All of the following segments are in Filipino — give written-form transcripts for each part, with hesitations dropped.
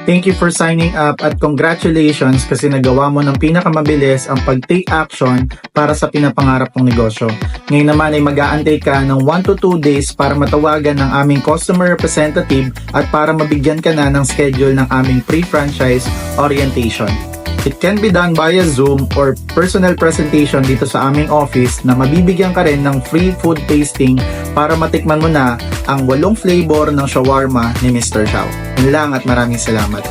Thank you for signing up at congratulations kasi nagawa mo ng pinakamabilis ang pag-take action para sa pinapangarap mong negosyo. Ngayon naman ay mag-aantay ka ng 1 to 2 days para matawagan ng aming customer representative at para mabigyan ka na ng schedule ng aming pre-franchise orientation. It can be done via Zoom or personal presentation dito sa aming office na mabibigyan ka rin ng free food tasting para matikman mo na ang 8 flavor ng shawarma ni Mr. Xiao. Yun lang at maraming salamat.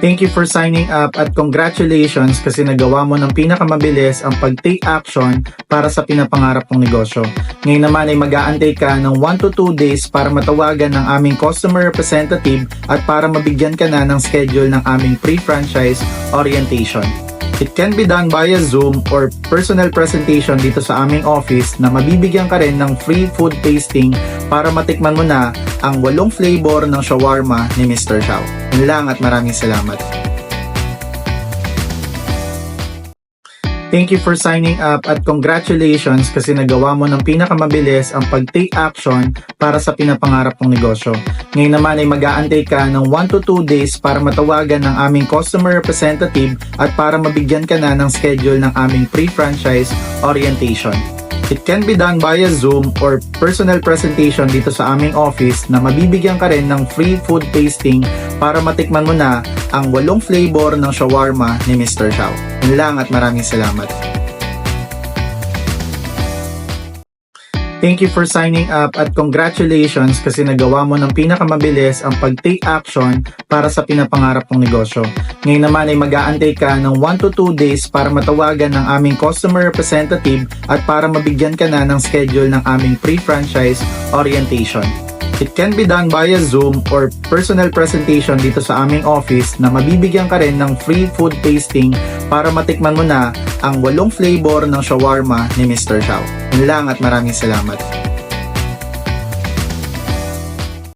Thank you for signing up at congratulations kasi nagawa mo ng pinakamabilis ang pag-take action para sa pinapangarap mong negosyo. Ngayon naman ay mag-aantay ka ng 1 to 2 days para matawagan ng aming customer representative at para mabigyan ka na ng schedule ng aming pre-franchise orientation. It can be done via Zoom or personal presentation dito sa aming office na mabibigyan ka rin ng free food tasting para matikman mo na ang 8 flavor ng shawarma ni Mr. Xiao. Yun lang at maraming salamat. Thank you for signing up at congratulations kasi nagawa mo ng pinakamabilis ang pag-take action para sa pinapangarap mong negosyo. Ngayon naman ay mag-aantay ka ng 1 to 2 days para matawagan ng aming customer representative at para mabigyan ka na ng schedule ng aming pre-franchise orientation. It can be done via Zoom or personal presentation dito sa aming office na mabibigyan ka rin ng free food tasting para matikman mo na ang 8 flavor ng shawarma ni Mr. Xiao. Yun lang at maraming salamat. Thank you for signing up at congratulations kasi nagawa mo ng pinakamabilis ang pag-take action para sa pinapangarap mong negosyo. Ngayon naman ay mag-aantay ka ng 1 to 2 days para matawagan ng aming customer representative at para mabigyan ka na ng schedule ng aming pre-franchise orientation. It can be done via Zoom or personal presentation dito sa aming office na mabibigyan ka rin ng free food tasting para matikman mo na ang 8 flavor ng shawarma ni Mr. Xiao. Yun lang at maraming salamat.